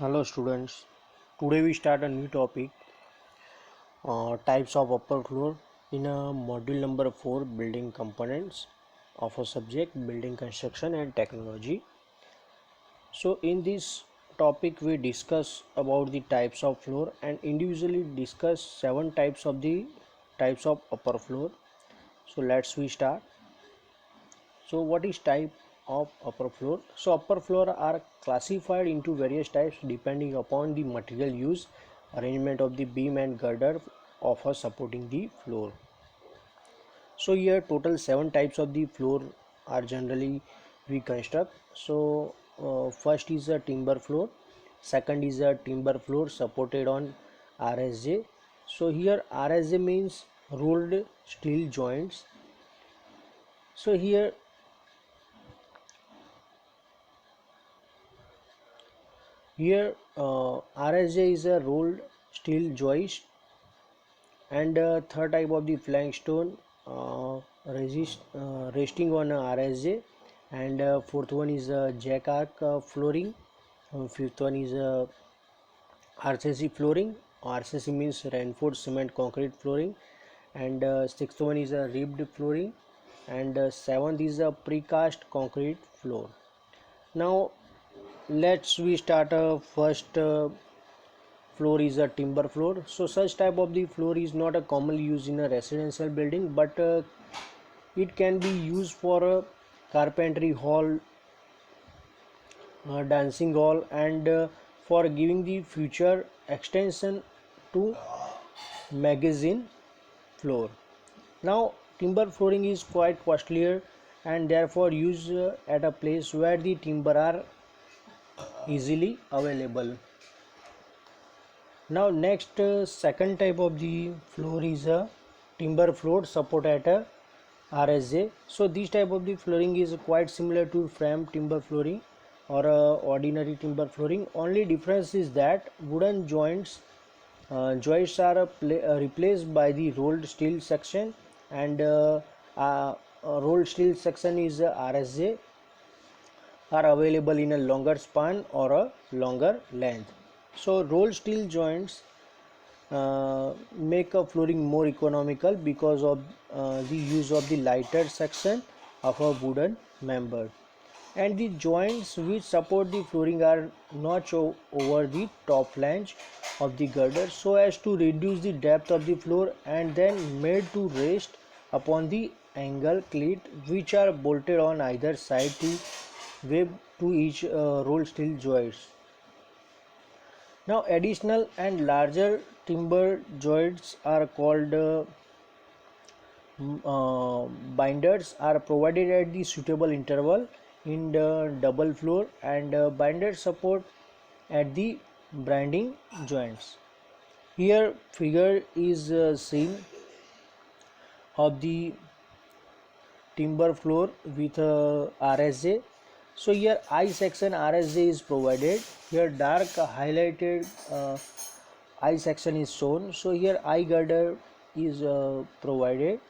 Hello students, today we start a new topic, types of upper floor in a module number 4 building components of a subject building construction and technology. So in this topic we discuss about the types of floor and individually discuss 7 types of the types of upper floor. So let's we start. So what is type of upper floor? So upper floor are classified into various types depending upon the material used, arrangement of the beam and girder of a supporting the floor. So here total 7 types of the floor are generally we construct. So first is a timber floor, second is a timber floor supported on RSJ. So here RSJ means rolled steel joints. So here RSJ is a rolled steel joist, and third type of the flank stone resting on RSJ, and fourth one is jack arc flooring, fifth one is RCC flooring. RCC means reinforced cement concrete flooring, and sixth one is a ribbed flooring, and seventh is a precast concrete floor. Now let's we start first floor is a timber floor. So such type of the floor is not a commonly used in a residential building, but it can be used for a carpentry hall, dancing hall, and for giving the future extension to magazine floor. Now timber flooring is quite costlier and therefore used at a place where the timber are easily available. Now next second type of the floor is a timber floor support at a RSJ. So this type of the flooring is quite similar to frame timber flooring or ordinary timber flooring. Only difference is that wooden joists are replaced by the rolled steel section, and rolled steel section is RSJ are available in a longer span or a longer length. So rolled steel joints make a flooring more economical because of the use of the lighter section of a wooden member, and the joints which support the flooring are notched over the top flange of the girder so as to reduce the depth of the floor, and then made to rest upon the angle cleat which are bolted on either side to web to each rolled steel joist. Now additional and larger timber joints are called binders are provided at the suitable interval in the double floor, and binders support at the binding joints. Here figure is seen of the timber floor with RSJ. So here I section RSJ is provided. Here dark highlighted I section is shown. So here I girder is provided,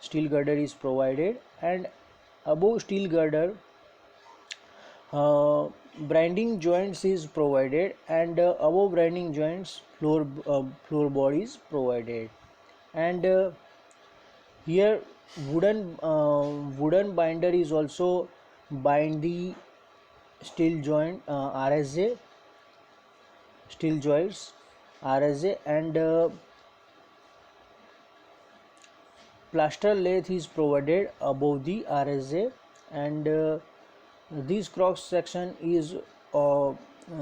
steel girder is provided, and above steel girder branding joints is provided, and above branding joints floorboard is provided, and here wooden binder is also bind the steel joint RSJ steel joints RSJ, and plaster lath is provided above the RSJ, and this cross section is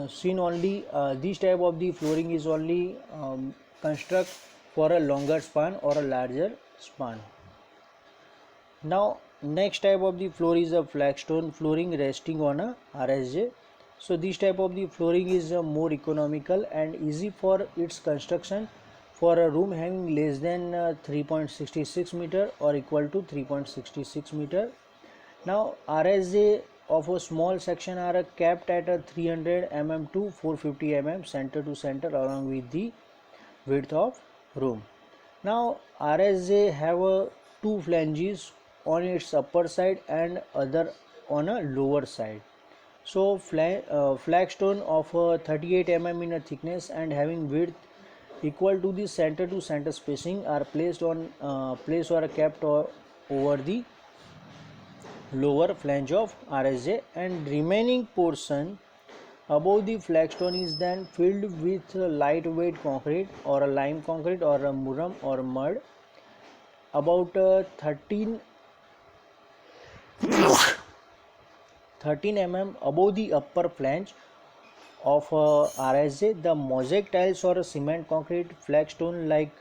seen only this type of the flooring is only construct for a longer span or a larger span. Now next type of the floor is a flagstone flooring resting on a RSJ. So this type of the flooring is more economical and easy for its construction for a room having less than 3.66 meter or equal to 3.66 meter. Now RSJ of a small section are kept at a 300 mm to 450 mm center to center along with the width of room. Now RSJ have two flanges on its upper side and other on a lower side. So flagstone of 38 mm in a thickness and having width equal to the center to center spacing are placed or kept over the lower flange of RSJ, and remaining portion above the flagstone is then filled with lightweight concrete or a lime concrete or a muram or mud about 13 mm above the upper flange of RSJ. The mosaic tiles or cement concrete flagstone like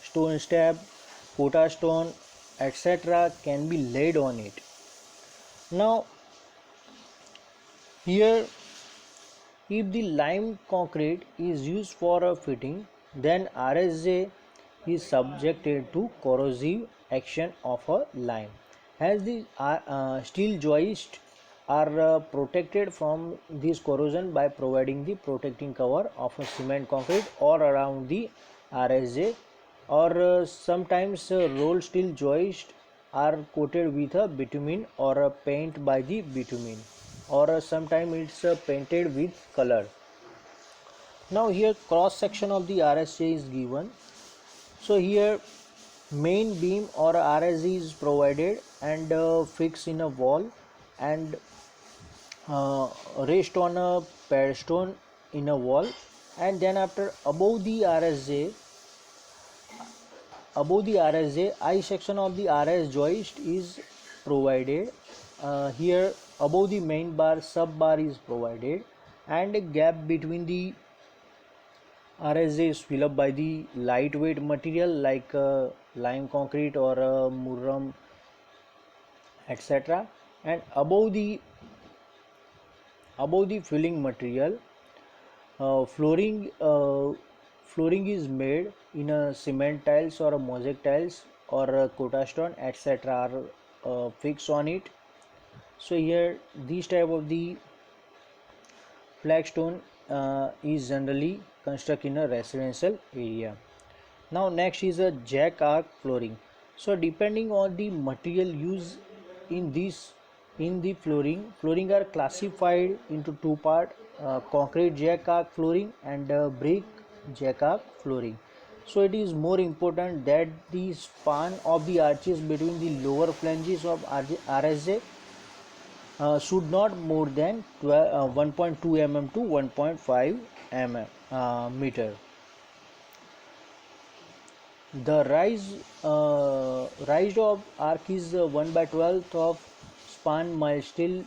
stone slab, quota stone, etc. can be laid on it. Now here, if the lime concrete is used for a fitting, then RSJ is subjected to corrosive action of a lime, as the steel joists are protected from this corrosion by providing the protecting cover of a cement concrete or around the RSJ, or sometimes rolled steel joists are coated with a bitumen or a paint by the bitumen, or sometimes it's painted with color. Now here cross section of the RSJ is given. So here main beam or RSJ is provided and fixed in a wall and rest on a padstone in a wall, and then after above the RSJ I section of the RS joist is provided. Here above the main bar sub bar is provided, and a gap between the RSJ is filled up by the lightweight material like lime concrete or muram, etc. And above the filling material, flooring is made in a cement tiles or a mosaic tiles or a quota stone, etc. are fixed on it. So here this type of the flagstone is generally constructed in a residential area. Now next is a jack arc flooring. So depending on the material used in the flooring are classified into two part: concrete jack arc flooring and brick jack arc flooring. So it is more important that the span of the arches between the lower flanges of RSJ should not more than 1.2 mm to 1.5 mm meter. The rise of arc is 1/12 of span. Milestone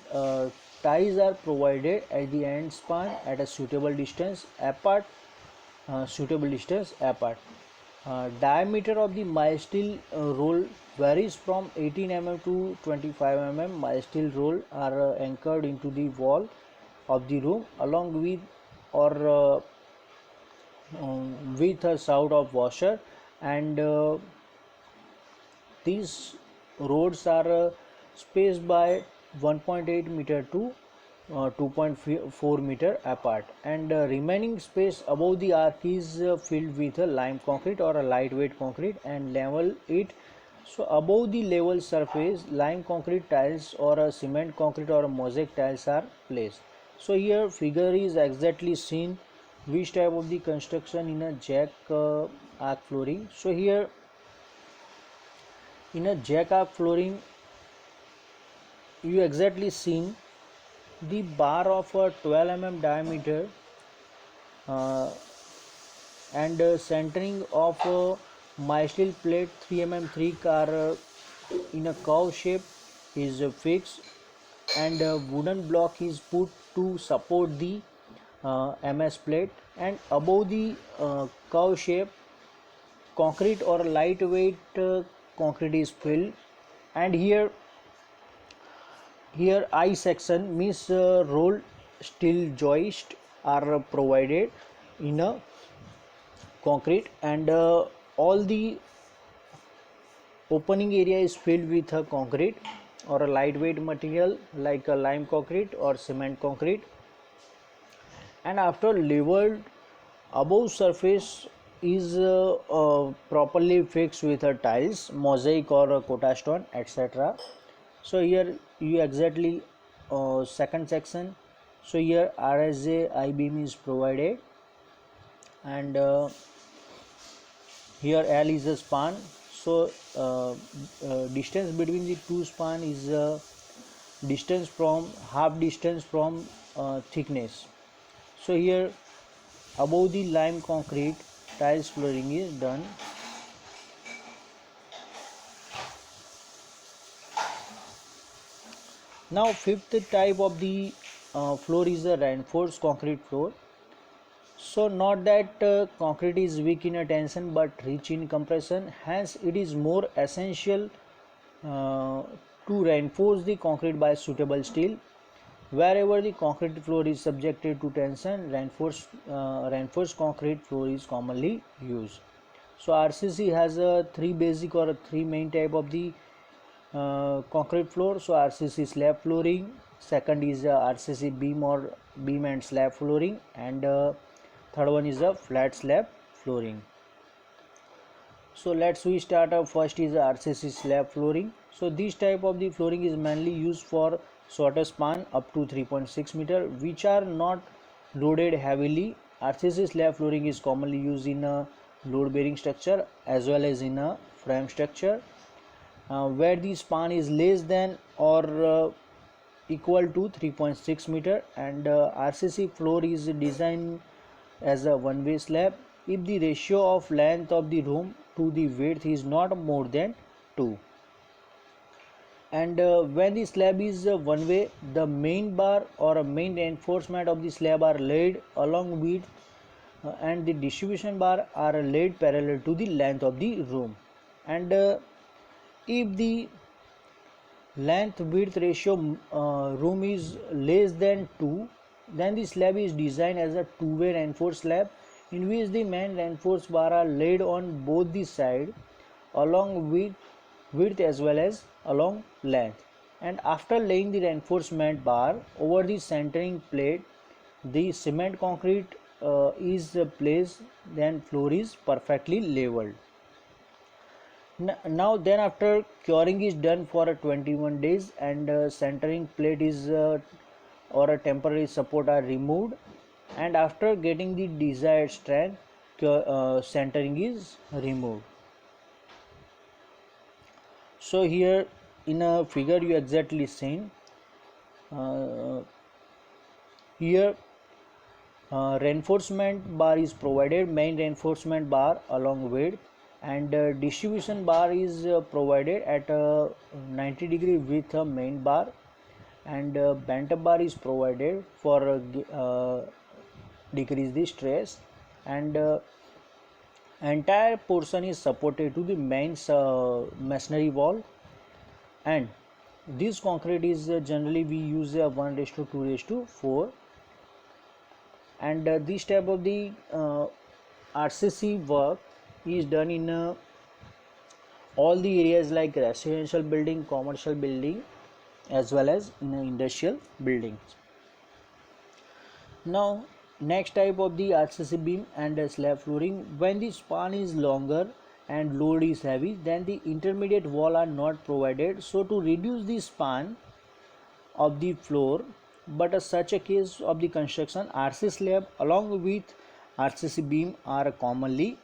ties are provided at the end span at a suitable distance apart. Diameter of the milestone roll varies from 18 mm to 25 mm. Milestone roll are anchored into the wall of the room along with or with a sort of washer, and these roads are spaced by 1.8 meter to 2.4 meter apart, and remaining space above the arc is filled with a lime concrete or a lightweight concrete and level it. So above the level surface lime concrete tiles or a cement concrete or a mosaic tiles are placed. So here figure is exactly seen which type of the construction in a jack arc flooring. So here in a jack arc flooring you exactly seen the bar of a 12 mm diameter and centering of my steel plate 3 mm thick are in a curve shape is fixed, and a wooden block is put to support the MS plate, and above the curve shape concrete or lightweight concrete is filled, and here I section means rolled steel joist are provided in a concrete, and all the opening area is filled with a concrete or a lightweight material like a lime concrete or cement concrete, and after leveled above surface is properly fixed with a tiles, mosaic or a quota stone, etc. So here you exactly second section. So here RSA I beam is provided, and here L is a span. So distance between the two span is distance from half distance from thickness. So here above the lime concrete tiles flooring is done. Now fifth type of the floor is a reinforced concrete floor. So not that concrete is weak in a tension but rich in compression, hence it is more essential uh, to reinforce the concrete by suitable steel. Wherever the concrete floor is subjected to tension, reinforced concrete floor is commonly used. So RCC has a three basic or three main type of the concrete floor. So RCC slab flooring, second is RCC beam or beam and slab flooring, and third one is a flat slab flooring. So let's we start up. First is RCC slab flooring. So this type of the flooring is mainly used for shorter span up to 3.6 meter, which are not loaded heavily. RCC slab flooring is commonly used in a load bearing structure as well as in a frame structure, where the span is less than or equal to 3.6 meter, and RCC floor is designed as a one-way slab if the ratio of length of the room to the width is not more than 2. And when the slab is one way, the main bar or a main reinforcement of the slab are laid along with and the distribution bar are laid parallel to the length of the room. And if the length width ratio room is less than 2, then the slab is designed as a two-way reinforced slab in which the main reinforced bar are laid on both the side along with width as well as along length, and after laying the reinforcement bar over the centering plate, the cement concrete is placed, then floor is perfectly leveled. Now then after curing is done for 21 days, and centering plate is or a temporary support are removed, and after getting the desired strength, centering is removed. So here in a figure you exactly seen uh, here reinforcement bar is provided, main reinforcement bar along width, and distribution bar is provided at 90-degree with a main bar, and bent up bar is provided for decrease the stress, and entire portion is supported to the main masonry wall, and this concrete is generally we use 1:2:4, and this type of the RCC work is done in all the areas like residential building, commercial building, as well as in industrial buildings. Now next type of the RCC beam and slab flooring, when the span is longer and load is heavy, then the intermediate wall are not provided, so to reduce the span of the floor, but such a case of the construction, RC slab along with RCC beam are commonly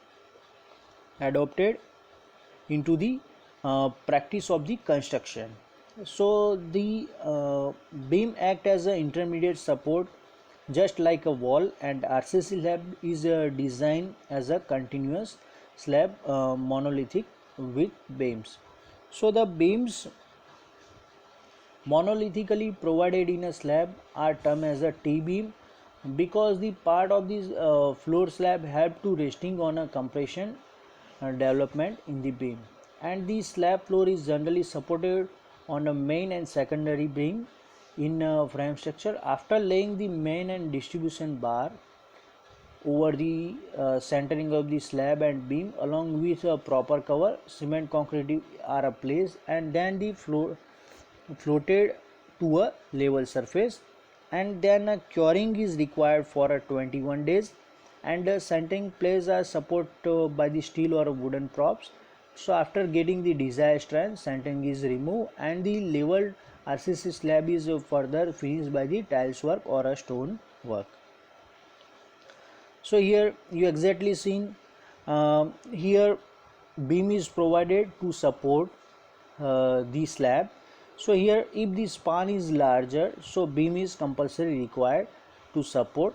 adopted into the practice of the construction. So the beam act as an intermediate support just like a wall, and RCC slab is designed as a continuous slab monolithic with beams. So the beams monolithically provided in a slab are termed as a T-beam because the part of this floor slab help to resting on a compression development in the beam, and the slab floor is generally supported on a main and secondary beam in a frame structure. After laying the main and distribution bar over the centering of the slab and beam along with a proper cover, cement concrete are placed, and then the floor floated to a level surface, and then a curing is required for 21 days, and centering plates are supported by the steel or wooden props, So after getting the desired strength, centering is removed and the leveled RCC slab is further finished by the tiles work or a stone work. So here you exactly seen, here beam is provided to support the slab. So here if the span is larger, so beam is compulsory required to support,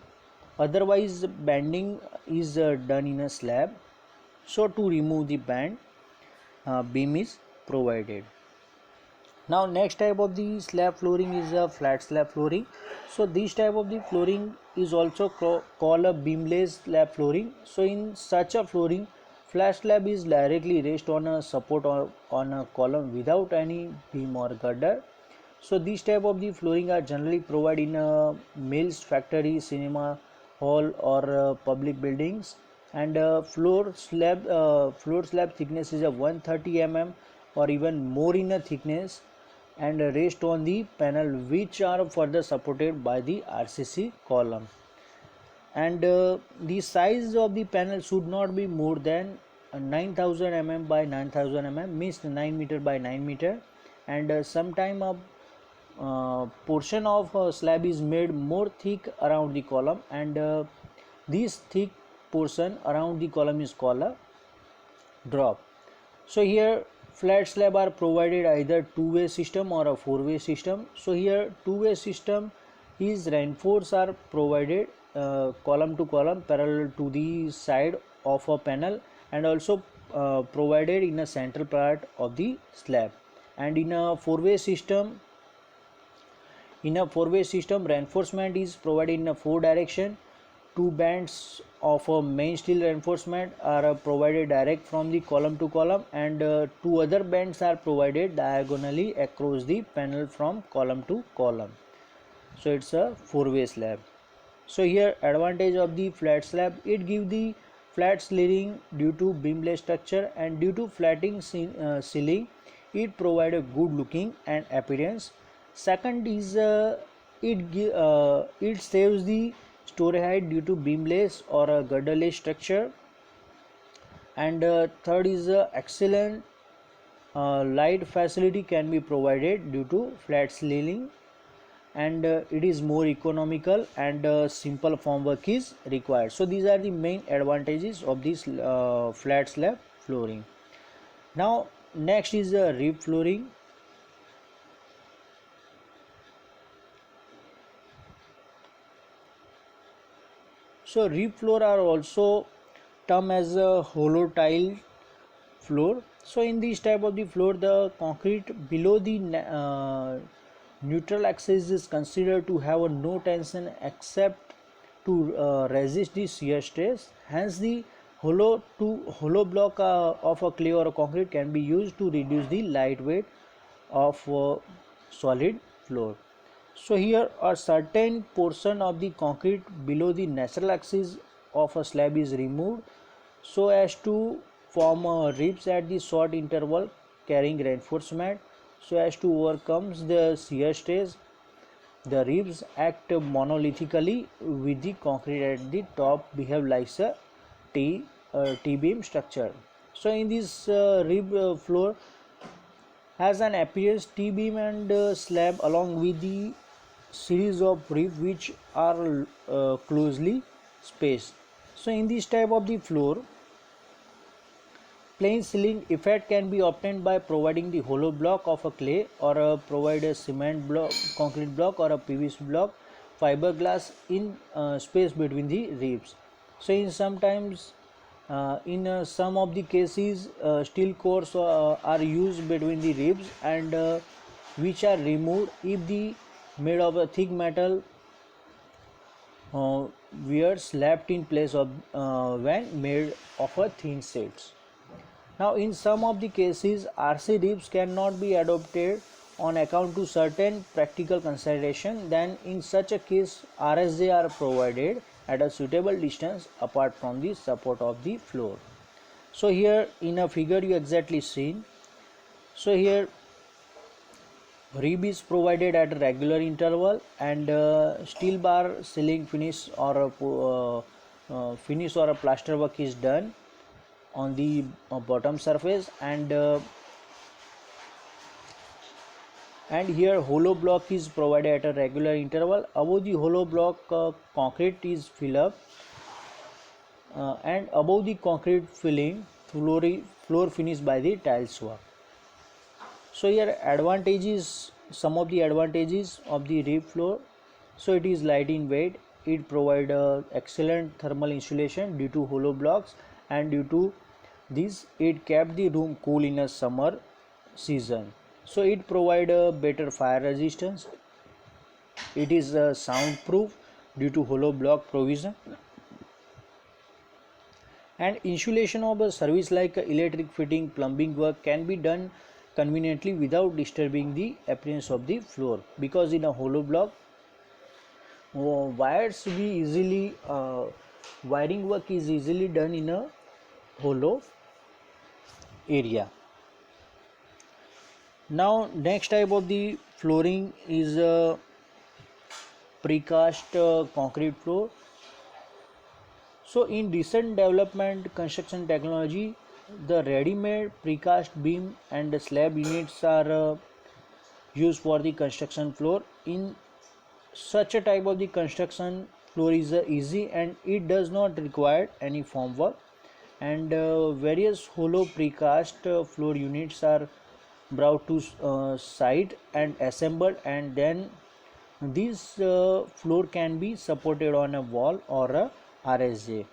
otherwise bending is done in a slab. So to remove the bend, beam is provided. Now next type of the slab flooring is a flat slab flooring. So this type of the flooring is also called a beamless slab flooring. So in such a flooring, flat slab is directly raised on a support or on a column without any beam or girder. So this type of the flooring are generally provided in a mills, factory, cinema hall or public buildings. And floor slab thickness is a 130 mm or even more in a thickness, and rest on the panel which are further supported by the RCC column. And the size of the panel should not be more than 9000 mm by 9000 mm, means 9 meter by 9 meter. And sometime a portion of slab is made more thick around the column, and this thick portion around the column is called a drop. So here flat slab are provided either two-way system or a four-way system. So here two-way system is reinforced are provided column to column parallel to the side of a panel, and also provided in a central part of the slab. And in a four-way system, reinforcement is provided in a four direction. Two bands of a main steel reinforcement are provided direct from the column to column, and two other bands are provided diagonally across the panel from column to column. So it's a four-way slab. So here advantage of the flat slab, it gives the flat ceiling due to beamless structure, and due to flatting ceiling it provide a good looking and appearance. Second is it saves the story height due to beamless or a girderless structure. And third is excellent light facility can be provided due to flat ceiling, and it is more economical, and simple formwork is required. So these are the main advantages of this flat slab flooring. Now next is rib flooring. So rib floor are also termed as a hollow tile floor. So in this type of the floor, the concrete below the neutral axis is considered to have a no tension except to resist the shear stress. Hence the hollow block of a clay or a concrete can be used to reduce the light weight of solid floor. So here a certain portion of the concrete below the natural axis of a slab is removed so as to form ribs at the short interval carrying reinforcement, so as to overcome the shear stress. The ribs act monolithically with the concrete at the top behave like a T-beam structure. So in this rib floor has an appearance T-beam and slab along with the series of ribs which are closely spaced. So in this type of the floor, plain ceiling effect can be obtained by providing the hollow block of a clay or provide a cement block, concrete block or a PVC block, fiberglass in space between the ribs. So in sometimes in some of the cases steel cores are used between the ribs, and which are removed if the made of a thick metal were slapped in place of when made of a thin sheets. Now in some of the cases RC ribs cannot be adopted on account to certain practical consideration, then in such a case RSJ are provided at a suitable distance apart from the support of the floor. So here in a figure you exactly seen. So here rib is provided at a regular interval, and steel bar ceiling finish or a plaster work is done on the bottom surface, and here hollow block is provided at a regular interval. Above the hollow block, concrete is filled up, and above the concrete filling, floor finished by the tiles work. So here advantages, some of the advantages of the rib floor. So it is light in weight, it provide excellent thermal insulation due to hollow blocks, and due to this it kept the room cool in a summer season. So it provide a better fire resistance. It is soundproof due to hollow block provision, and insulation of a service like electric fitting, plumbing work can be done conveniently without disturbing the appearance of the floor, because in a hollow block wires we easily wiring work is easily done in a hollow area. Now next type of the flooring is a precast concrete floor. So in recent development construction technology, the ready-made precast beam and slab units are used for the construction floor. In such a type of the construction, floor is easy and it does not require any formwork, and various hollow precast floor units are brought to site and assembled, and then this floor can be supported on a wall or a RSJ.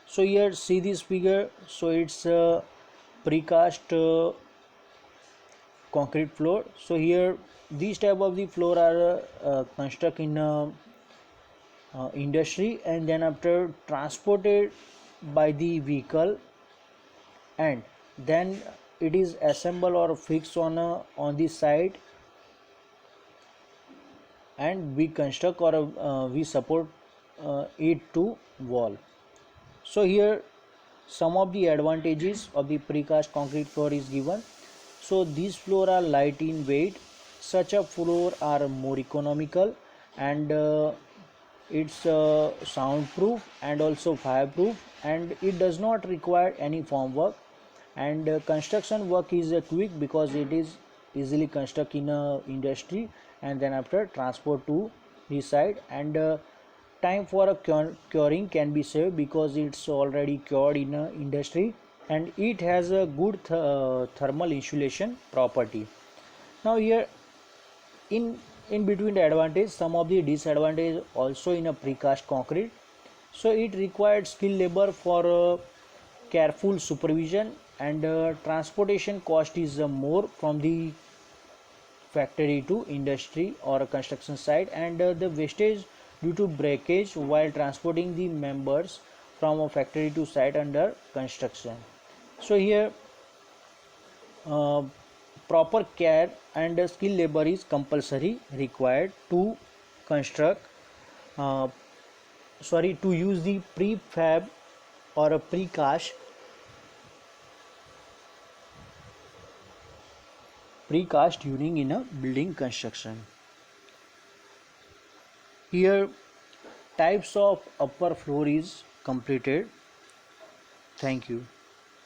So here see this figure. So it's a precast concrete floor. So here these type of the floor are constructed in industry, and then after transported by the vehicle, and then it is assembled or fixed on the site, and we construct or we support it to wall. So here some of the advantages of the precast concrete floor is given. So these floor are light in weight. Such a floor are more economical, and it's soundproof and also fireproof, and it does not require any formwork, and construction work is quick because it is easily construct in a industry, and then after transport to the site, and time for a curing can be saved because it's already cured in a industry, and it has a good thermal insulation property. Now here in between the advantage, some of the disadvantage also in a precast concrete. So it required skilled labor for careful supervision, and transportation cost is more from the factory to industry or a construction site, and the wastage due to breakage while transporting the members from a factory to site under construction. So here proper care and skilled labor is compulsory required to construct to use the prefab or a precast during in a building construction. Here types of upper floor is completed. Thank you.